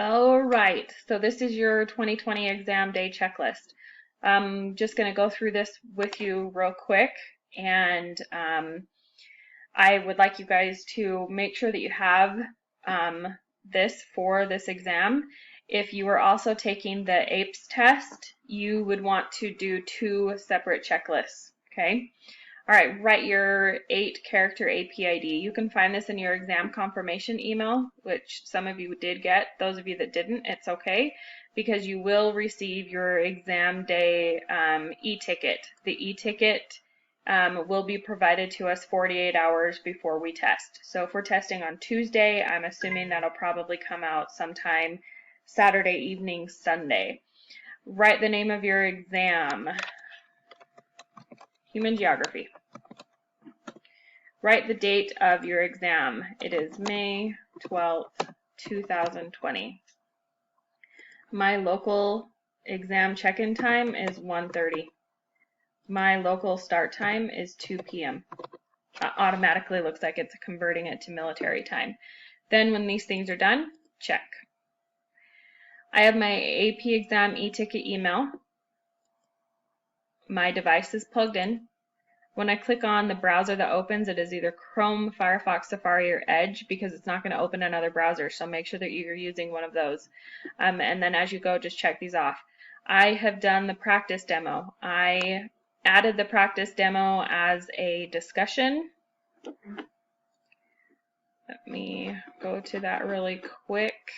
All right, so this is your 2020 exam day checklist. I'm just going to go through this with you real quick, and I would like you guys to make sure that you have this for this exam. If you are also taking the APES test, you would want to do 2 separate checklists, okay? All right, write your 8-character APID. You can find this in your exam confirmation email, which some of you did get. Those of you that didn't, it's okay, because you will receive your exam day e-ticket. The e-ticket will be provided to us 48 hours before we test. So if we're testing on Tuesday, I'm assuming that'll probably come out sometime Saturday evening, Sunday. Write the name of your exam. Human Geography. Write the date of your exam. It is May 12th, 2020. My local exam check-in time is 1:30. My local start time is 2 p.m. Automatically looks like it's converting it to military time. Then when these things are done, check. I have my AP exam e-ticket email. My device is plugged in. When I click on the browser that opens, it is either Chrome, Firefox, Safari, or Edge, because it's not going to open another browser, so make sure that you're using one of those. And then as you go, just check these off. I have done the practice demo. I added the practice demo as a discussion. Let me go to that really quick.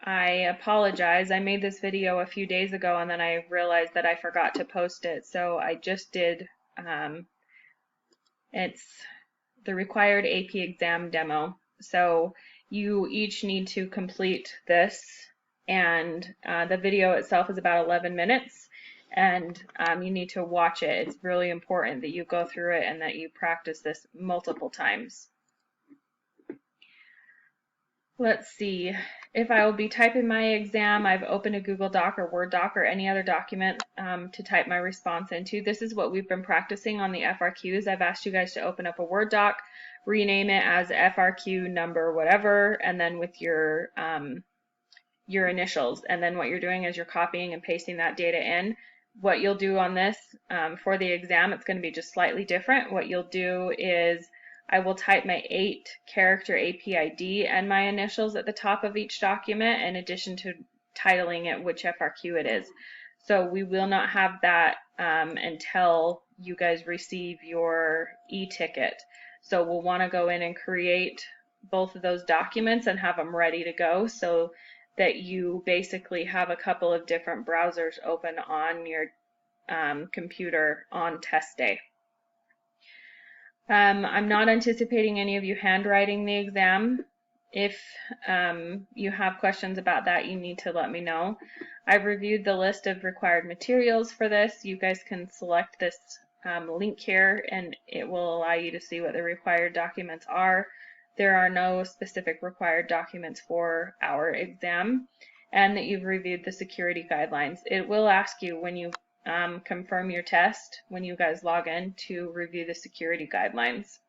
I apologize. I made this video a few days ago and then I realized that I forgot to post it, so I just did. It's the required AP exam demo. So you each need to complete this, and the video itself is about 11 minutes, and you need to watch it. It's really important that you go through it and that you practice this multiple times. Let's see, if I will be typing my exam, I've opened a Google Doc or Word doc or any other document to type my response into. This is what we've been practicing on the FRQs. I've asked you guys to open up a Word doc, rename it as FRQ number whatever, and then with your initials. And then what you're doing is you're copying and pasting that data in. What you'll do on this for the exam, it's going to be just slightly different. What you'll do is I will type my 8-character APID and my initials at the top of each document, in addition to titling it which FRQ it is. So we will not have that until you guys receive your e-ticket. So we'll want to go in and create both of those documents and have them ready to go, so that you basically have a couple of different browsers open on your computer on test day. I'm not anticipating any of you handwriting the exam. If you have questions about that, you need to let me know. I've reviewed the list of required materials for this. You guys can select this link here and it will allow you to see what the required documents are. There are no specific required documents for our exam, and that you've reviewed the security guidelines. It will ask you when you confirm your test, when you guys log in, to review the security guidelines.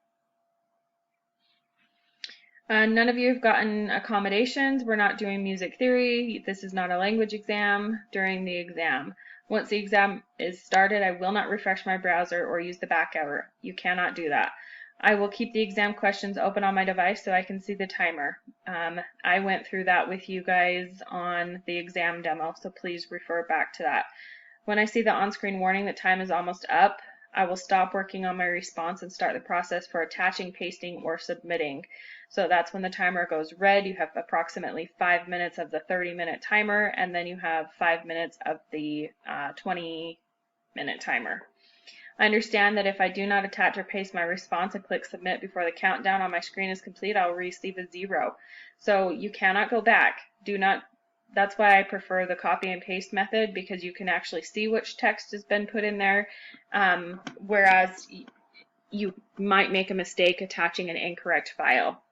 None of you have gotten accommodations. We're not doing music theory. This is not a language exam during the exam. Once the exam is started, I will not refresh my browser or use the back arrow. You cannot do that. I will keep the exam questions open on my device so I can see the timer. I went through that with you guys on the exam demo, so please refer back to that. When I see the on-screen warning that time is almost up, I will stop working on my response and start the process for attaching, pasting, or submitting. So that's when the timer goes red. You have approximately 5 minutes of the 30-minute timer, and then you have 5 minutes of the 20-minute timer. I understand that if I do not attach or paste my response and click submit before the countdown on my screen is complete, I'll receive a 0. So you cannot go back. That's why I prefer the copy and paste method, because you can actually see which text has been put in there, whereas you might make a mistake attaching an incorrect file.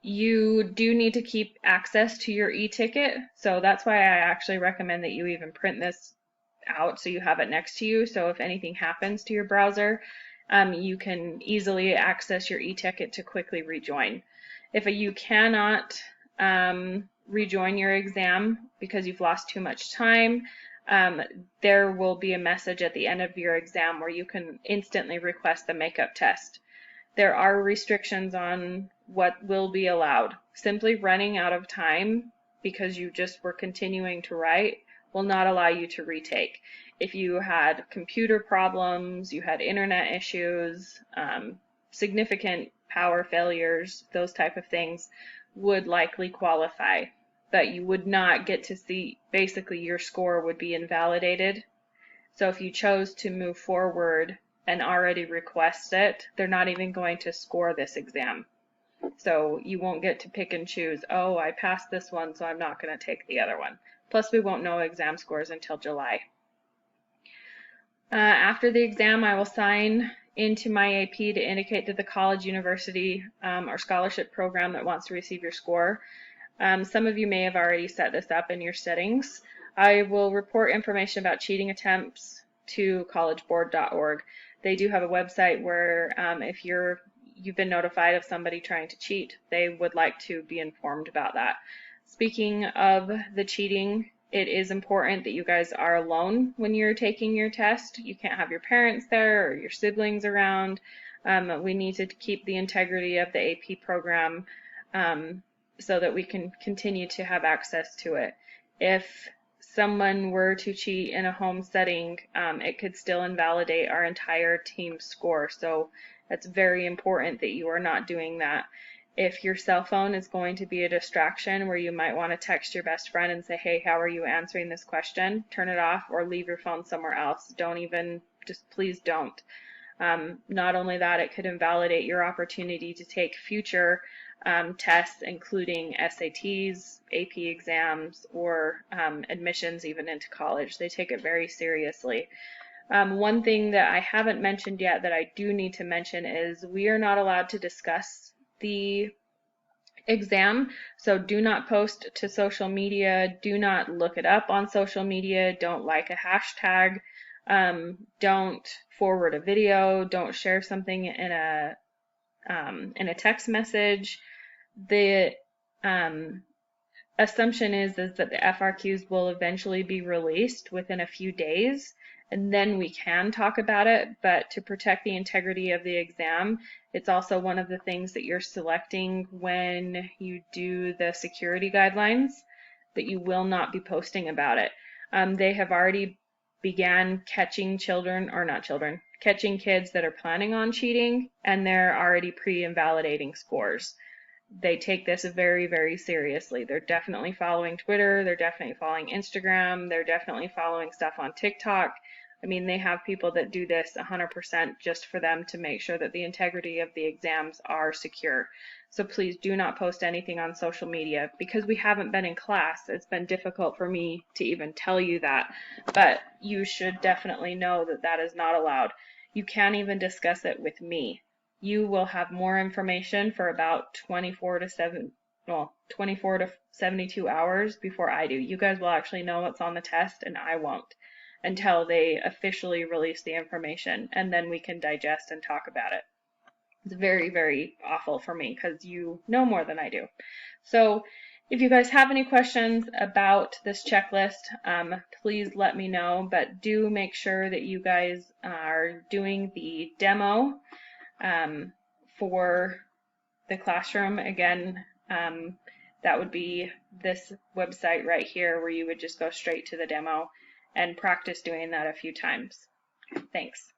You do need to keep access to your e-ticket, so that's why I actually recommend that you even print this out so you have it next to you, so if anything happens to your browser you can easily access your e-ticket to quickly rejoin. If you cannot rejoin your exam because you've lost too much time, there will be a message at the end of your exam where you can instantly request the makeup test. There are restrictions on what will be allowed. Simply running out of time because you just were continuing to write will not allow you to retake. If you had computer problems, you had internet issues, significant power failures, those type of things would likely qualify, but you would not get to see, basically your score would be invalidated. So if you chose to move forward and already request it, they're not even going to score this exam. So you won't get to pick and choose, oh, I passed this one, so I'm not going to take the other one. Plus, we won't know exam scores until July. After the exam, I will sign into my AP to indicate to the college, university, or scholarship program that wants to receive your score. Some of you may have already set this up in your settings. I will report information about cheating attempts to collegeboard.org. They do have a website where if you've been notified of somebody trying to cheat, they would like to be informed about that. Speaking of the cheating, it is important that you guys are alone when you're taking your test. You can't have your parents there or your siblings around. We need to keep the integrity of the AP program so that we can continue to have access to it. If someone were to cheat in a home setting, it could still invalidate our entire team's score. So it's very important that you are not doing that. If your cell phone is going to be a distraction where you might want to text your best friend and say, hey, how are you answering this question? Turn it off or leave your phone somewhere else. Just please don't. Not only that, it could invalidate your opportunity to take future tests, including SATs, AP exams, or admissions even into college. They take it very seriously. One thing that I haven't mentioned yet that I do need to mention is we are not allowed to discuss the exam, so do not post to social media, do not look it up on social media, don't like a hashtag, don't forward a video, don't share something in a text message. The assumption is that the FRQs will eventually be released within a few days, and then we can talk about it, but to protect the integrity of the exam, it's also one of the things that you're selecting when you do the security guidelines, that you will not be posting about it. They have already began catching catching kids that are planning on cheating, and they're already pre-invalidating scores. They take this very, very seriously. They're definitely following Twitter, they're definitely following Instagram, they're definitely following stuff on TikTok. I mean, they have people that do this 100% just for them to make sure that the integrity of the exams are secure. So please do not post anything on social media. Because we haven't been in class, it's been difficult for me to even tell you that, but you should definitely know that that is not allowed. You can't even discuss it with me. You will have more information for about 24 to 72 hours before I do. You guys will actually know what's on the test and I won't until they officially release the information, and then we can digest and talk about it. It's very, very awful for me because you know more than I do. So if you guys have any questions about this checklist, please let me know, but do make sure that you guys are doing the demo for the classroom. Again, that would be this website right here where you would just go straight to the demo and practice doing that a few times. Thanks.